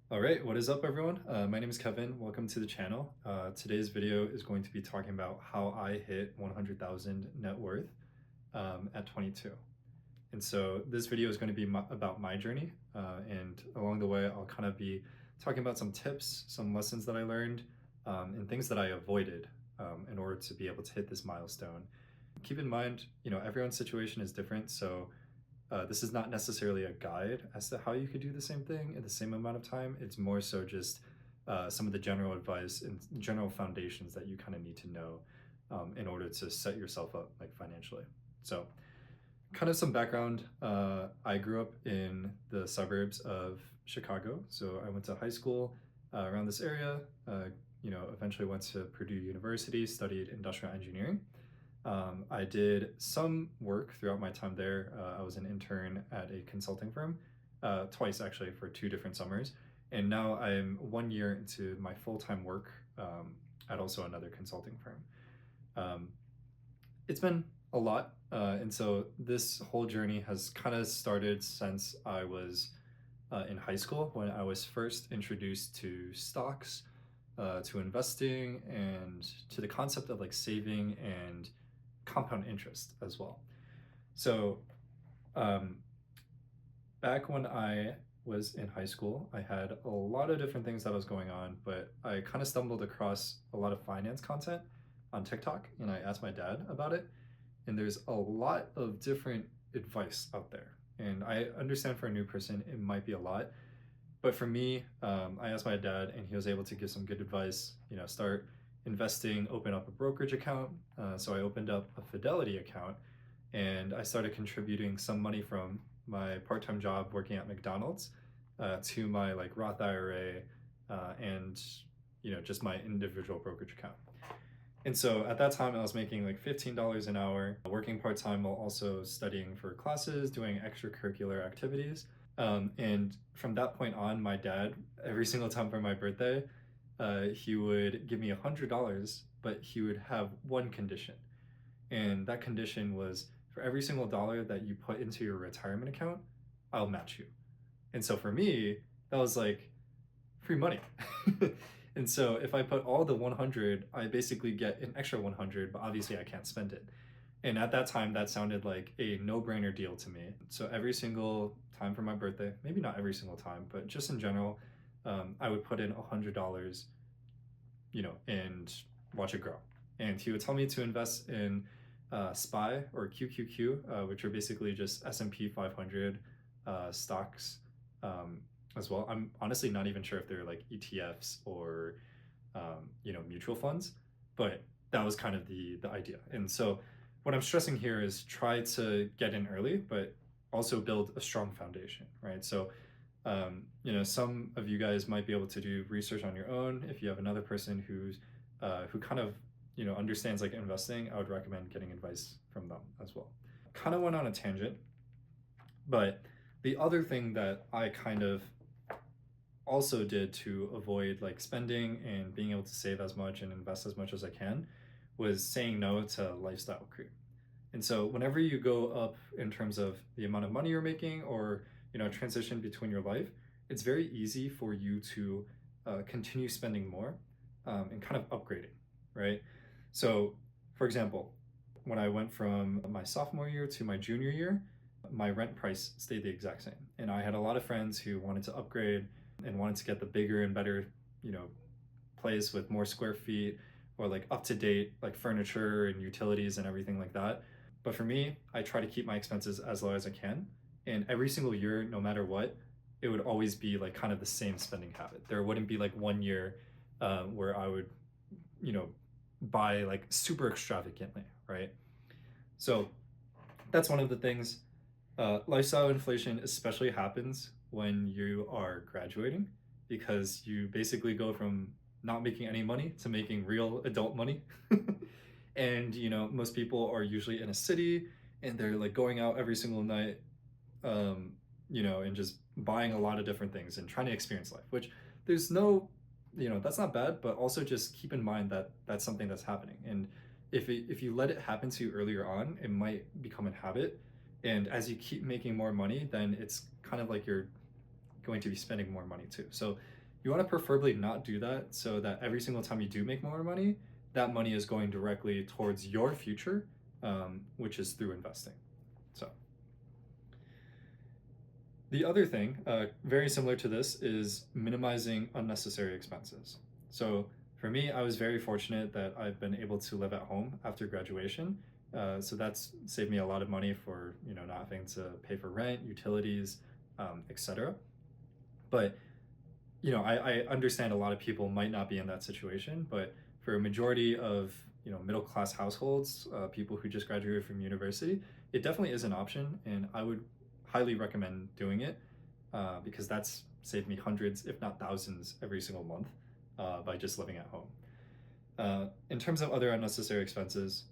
All right, what is up, everyone? My name is Kevin. Welcome to the channel. Today's video is going to be talking about how I hit 100,000 net worth at 22. And so this video is going to be about my journey. And along the way, I'll kind of be talking about some tips, some lessons that I learned, and things that I avoided in order to be able to hit this milestone. Keep in mind, everyone's situation is different. So this is not necessarily a guide as to how you could do the same thing in the same amount of time. It's more so just some of the general advice and general foundations that you kind of need to know in order to set yourself up like financially. So, kind of some background. I grew up in the suburbs of Chicago. So I went to high school around this area. Eventually went to Purdue University, studied industrial engineering. I did some work throughout my time there. I was an intern at a consulting firm, twice actually, for 2 different summers. And now I'm 1 year into my full-time work at also another consulting firm. Um, it's been a lot. And so this whole journey has kind of started since I was in high school when I was first introduced to stocks, to investing, and to the concept of like saving and compound interest as well. So, um, back when I was in high school, I had a lot of different things that was going on, but I kind of stumbled across a lot of finance content on TikTok, and I asked my dad about it. And there's a lot of different advice out there. And I understand for a new person, it might be a lot. But for me, I asked my dad, and he was able to give some good advice. Start investing, open up a brokerage account. So I opened up a Fidelity account, and I started contributing some money from my part-time job working at McDonald's to my like Roth IRA and just my individual brokerage account. And so at that time, I was making like $15 an hour, working part time while also studying for classes, doing extracurricular activities. And from that point on, my dad, every single time for my birthday, he would give me $100, but he would have one condition. And that condition was for every single dollar that you put into your retirement account, I'll match you. And so for me, that was like free money. And so if I put all the 100, I basically get an extra 100, but obviously I can't spend it. And at that time, that sounded like a no-brainer deal to me. So every single time for my birthday, maybe not every single time, but just in general, I would put in $100, and watch it grow. And he would tell me to invest in SPY or QQQ, which are basically just S&P 500 stocks as well. I'm honestly not even sure if they're like ETFs or mutual funds, but that was kind of the idea. And so what I'm stressing here is try to get in early, but also build a strong foundation, right? So some of you guys might be able to do research on your own. If you have another person who kind of understands like investing, I would recommend getting advice from them as well. Kind of went on a tangent, but the other thing that I kind of also did to avoid like spending and being able to save as much and invest as much as I can was saying no to lifestyle creep. And so whenever you go up in terms of the amount of money you're making or transition between your life, it's very easy for you to continue spending more and kind of upgrading, right? So for example, when I went from my sophomore year to my junior year, my rent price stayed the exact same. And I had a lot of friends who wanted to upgrade and wanted to get the bigger and better, place with more square feet or like up to date like furniture and utilities and everything like that. But for me, I try to keep my expenses as low as I can. And every single year, no matter what, it would always be like kind of the same spending habit. There wouldn't be like 1 year where I would, buy like super extravagantly, right? So that's one of the things. Lifestyle inflation especially happens when you are graduating because you basically go from not making any money to making real adult money. And most people are usually in a city and they're like going out every single night, and just buying a lot of different things and trying to experience life, which there's no, that's not bad, but also just keep in mind that that's something that's happening. And if you let it happen to you earlier on, it might become a habit. And as you keep making more money, then it's kind of like you're going to be spending more money too. So you want to preferably not do that so that every single time you do make more money, that money is going directly towards your future, which is through investing. So the other thing, very similar to this, is minimizing unnecessary expenses. So for me, I was very fortunate that I've been able to live at home after graduation. So that's saved me a lot of money for not having to pay for rent, utilities, etc. But I understand a lot of people might not be in that situation, but for a majority of middle class households, people who just graduated from university, it definitely is an option, and I would highly recommend doing it because that's saved me hundreds, if not thousands, every single month by just living at home. In terms of other unnecessary expenses,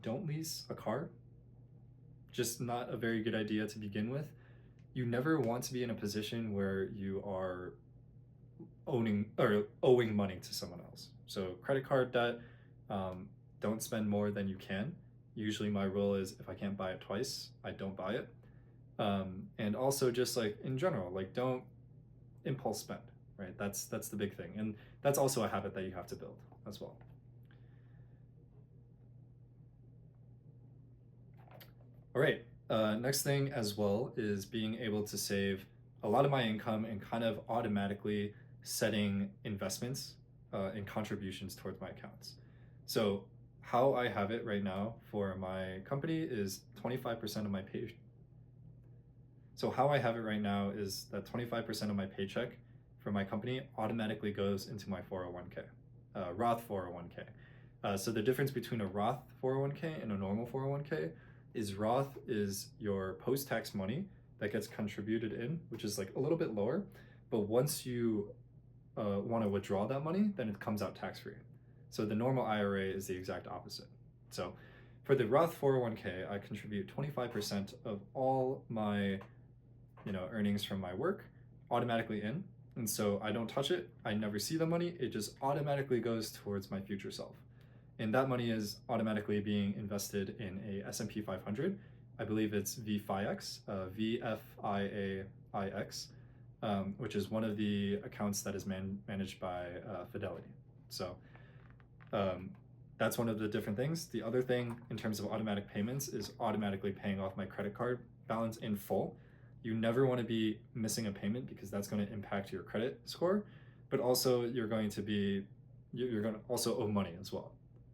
don't lease a car. Just not a very good idea to begin with. You never want to be in a position where you are owing money to someone else. So credit card debt, don't spend more than you can. Usually my rule is if I can't buy it twice, I don't buy it. And also just like in general, like don't impulse spend, right? That's the big thing. And that's also a habit that you have to build as well. All right, next thing as well is being able to save a lot of my income and kind of automatically setting investments and contributions towards my accounts. So how I have it right now for my company is 25% of my pay. So how I have it right now is that 25% of my paycheck for my company automatically goes into my 401k, Roth 401k. So the difference between a Roth 401k and a normal 401k is Roth is your post-tax money that gets contributed in, which is like a little bit lower. But once you want to withdraw that money, then it comes out tax-free. So the normal IRA is the exact opposite. So for the Roth 401k, I contribute 25% of all my earnings from my work automatically in. And so I don't touch it. I never see the money. It just automatically goes towards my future self. And that money is automatically being invested in a S&P 500. I believe it's VFIX, VFIAIX, which is one of the accounts that is managed by Fidelity. So that's one of the different things. The other thing in terms of automatic payments is automatically paying off my credit card balance in full. You never want to be missing a payment because that's going to impact your credit score, but also you're going to also owe money as well.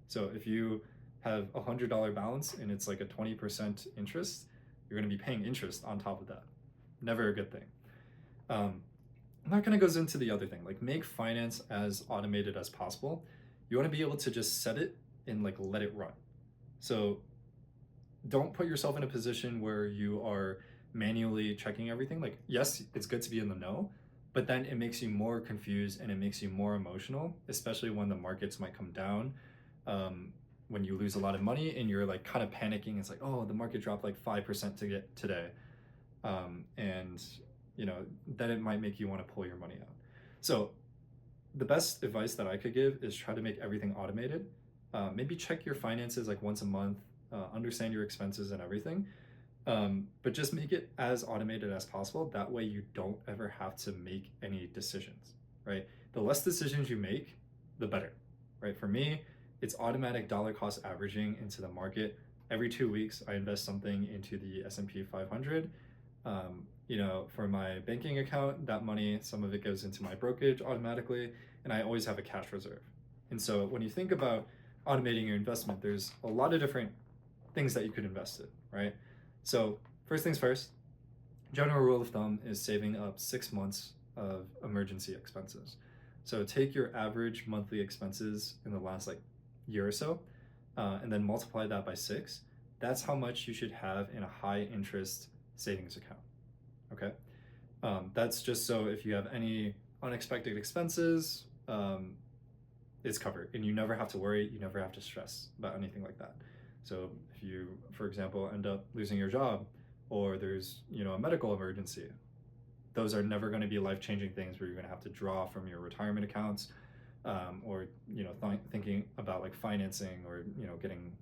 So if you have a $100 balance and it's like a 20% interest, you're going to be paying interest on top of that. Never a good thing. And that kind of goes into the other thing, like make finance as automated as possible. You want to be able to just set it and like let it run. So don't put yourself in a position where you are manually checking everything. Like, yes, it's good to be in the know, but then it makes you more confused and it makes you more emotional, especially when the markets might come down. When you lose a lot of money and you're like kind of panicking, it's like, oh, the market dropped like 5% to get today. And then it might make you want to pull your money out. So the best advice that I could give is try to make everything automated. Maybe check your finances like once a month, understand your expenses and everything. But just make it as automated as possible. That way you don't ever have to make any decisions, right? The less decisions you make, the better, right? For me, it's automatic dollar cost averaging into the market. Every 2 weeks, I invest something into the S&P 500. For my banking account, that money, some of it goes into my brokerage automatically, and I always have a cash reserve. And so when you think about automating your investment, there's a lot of different things that you could invest in, right? So first things first, general rule of thumb is saving up 6 months of emergency expenses. So take your average monthly expenses in the last year or so, and then multiply that by 6. That's how much you should have in a high interest savings account, okay? That's just so if you have any unexpected expenses, it's covered and you never have to worry, you never have to stress about anything like that. So if you, for example, end up losing your job or there's, a medical emergency, those are never going to be life-changing things where you're going to have to draw from your retirement accounts, or thinking about financing or getting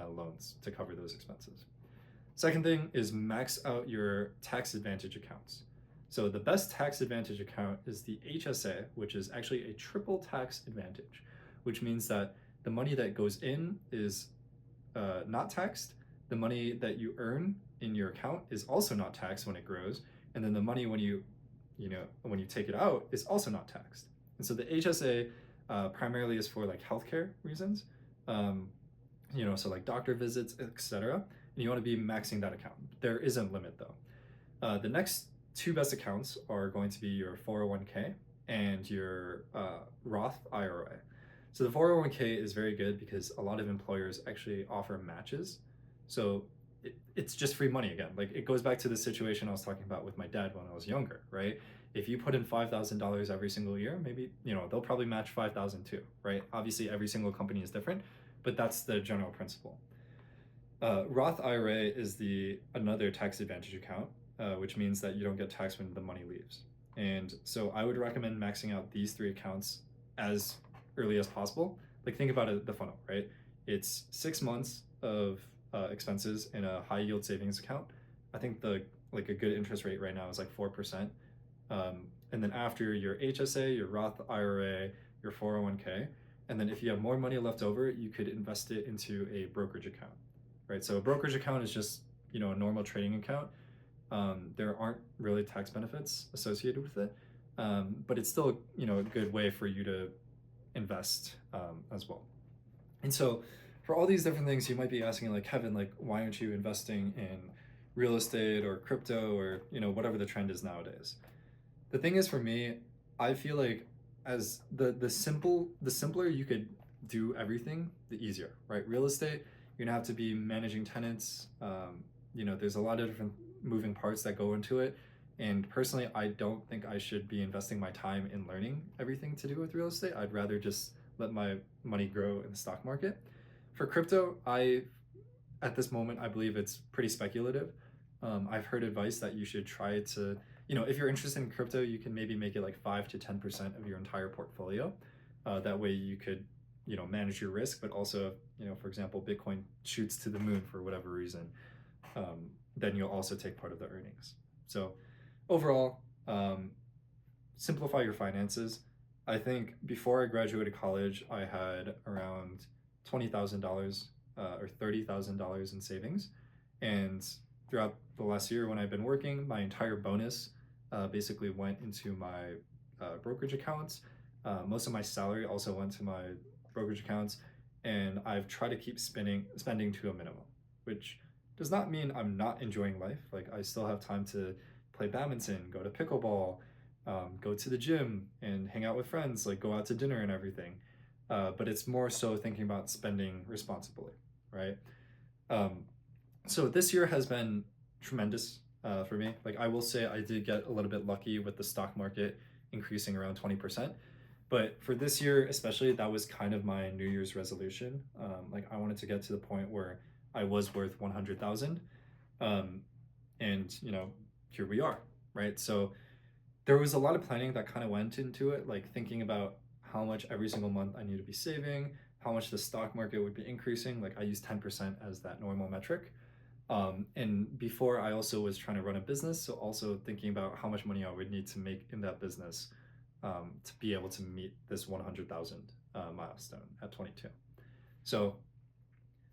loans to cover those expenses. Second thing is max out your tax advantage accounts. So the best tax advantage account is the HSA, which is actually a triple tax advantage, which means that the money that goes in is not taxed. The money that you earn in your account is also not taxed when it grows, and then the money when you take it out is also not taxed. And so the HSA primarily is for like healthcare reasons, so like doctor visits, etc. And you want to be maxing that account. There is a limit though. The next two best accounts are going to be your 401k and your Roth IRA. So the 401k is very good because a lot of employers actually offer matches. So it's just free money again. Like it goes back to the situation I was talking about with my dad when I was younger, right? If you put in $5,000 every single year, maybe, they'll probably match 5,000 too, right? Obviously every single company is different, but that's the general principle. Roth IRA is another tax advantage account, which means that you don't get taxed when the money leaves. And so I would recommend maxing out these three accounts as early as possible. Like think about it, the funnel, right? It's 6 months of expenses in a high yield savings account. I think a good interest rate right now is like 4%. And then after your HSA, your Roth IRA, your 401k, and then if you have more money left over, you could invest it into a brokerage account, right? So a brokerage account is just a normal trading account. There aren't really tax benefits associated with it, but it's still a good way for you to invest as well. And so for all these different things, you might be asking like, Kevin, like, why aren't you investing in real estate or crypto or whatever the trend is nowadays? The thing is, for me, I feel like as the simpler you could do everything, the easier, right? Real estate, you're gonna have to be managing tenants. There's a lot of different moving parts that go into it. And personally, I don't think I should be investing my time in learning everything to do with real estate. I'd rather just let my money grow in the stock market. For crypto, at this moment, I believe it's pretty speculative. I've heard advice that you should try to, if you're interested in crypto, you can maybe make it like 5 to 10% of your entire portfolio. That way you could, manage your risk, but also, for example, Bitcoin shoots to the moon for whatever reason, then you'll also take part of the earnings. So overall, simplify your finances. I think before I graduated college, I had around $20,000 or $30,000 in savings. And throughout the last year when I've been working, my entire bonus basically went into my brokerage accounts. Most of my salary also went to my brokerage accounts. And I've tried to keep spending to a minimum, which does not mean I'm not enjoying life. Like I still have time to play badminton, go to pickleball, go to the gym and hang out with friends, like go out to dinner and everything. But it's more so thinking about spending responsibly, right? So this year has been tremendous for me. Like I will say I did get a little bit lucky with the stock market increasing around 20%. But for this year, especially, that was kind of my New Year's resolution. Like I wanted to get to the point where I was worth 100,000. And here we are, right? So there was a lot of planning that kind of went into it, like thinking about how much every single month I need to be saving, how much the stock market would be increasing. Like I use 10% as that normal metric. And before I also was trying to run a business, so also thinking about how much money I would need to make in that business to be able to meet this 100,000 milestone at 22. So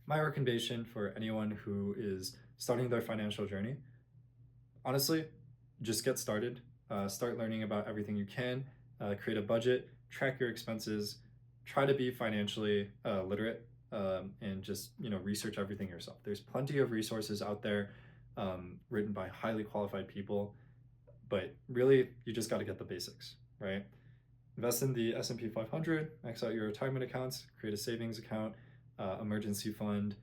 my recommendation for anyone who is starting their financial journey, honestly, just get started. Start learning about everything you can, create a budget, track your expenses, try to be financially literate, and just research everything yourself. There's plenty of resources out there written by highly qualified people, but really you just got to get the basics, right? Invest in the S&P 500, max out your retirement accounts, create a savings account, emergency fund,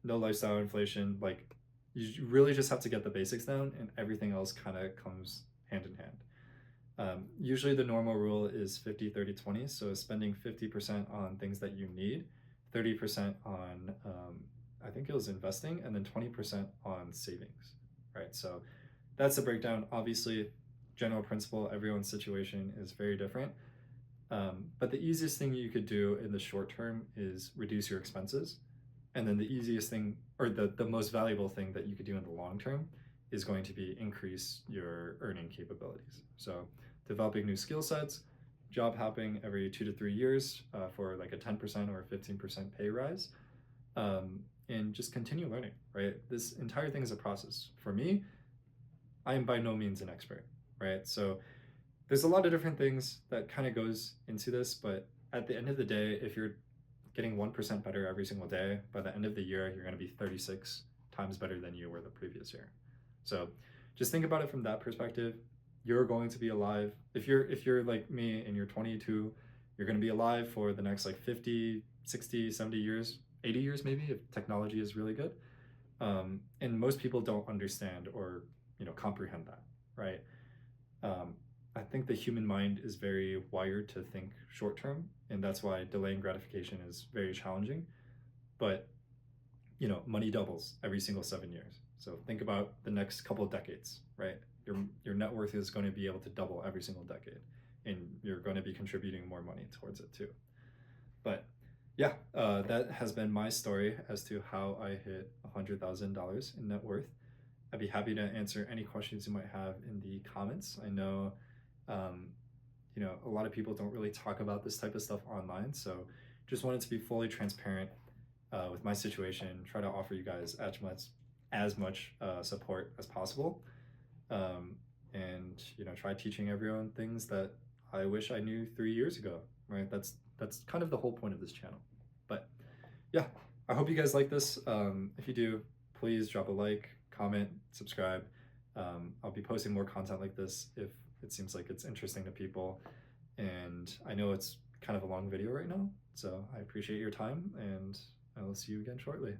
no lifestyle inflation. Like you really just have to get the basics down, and everything else kind of comes hand in hand. Usually the normal rule is 50, 30, 20. So spending 50% on things that you need, 30% on, I think it was investing, and then 20% on savings, right? So that's the breakdown. Obviously, general principle, everyone's situation is very different. But the easiest thing you could do in the short term is reduce your expenses. And then the easiest thing, or the most valuable thing that you could do in the long term is going to be increase your earning capabilities. So developing new skill sets, job hopping every 2 to 3 years for like a 10% or a 15% pay rise, and just continue learning, right? This entire thing is a process. For me, I am by no means an expert, right? So there's a lot of different things that kind of goes into this, but at the end of the day, if you're getting 1% better every single day, by the end of the year, you're going to be 36 times better than you were the previous year. So just think about it from that perspective. You're going to be alive. If you're like me and you're 22, you're going to be alive for the next like 50, 60, 70 years, 80 years maybe, if technology is really good. And most people don't understand or comprehend that, right? I think the human mind is very wired to think short term, and that's why delaying gratification is very challenging. But money doubles every single 7 years. So think about the next couple of decades, right? Your net worth is going to be able to double every single decade, and you're going to be contributing more money towards it too. But yeah, that has been my story as to how I hit $100,000 in net worth. I'd be happy to answer any questions you might have in the comments. I know, a lot of people don't really talk about this type of stuff online, so just wanted to be fully transparent with my situation, try to offer you guys as much support as possible, and try teaching everyone things that I wish I knew 3 years ago, right? That's kind of the whole point of this channel. But yeah, I hope you guys like this. If you do, please drop a like, comment, subscribe. I'll be posting more content like this if it seems like it's interesting to people. And I know it's kind of a long video right now, so I appreciate your time, and I will see you again shortly.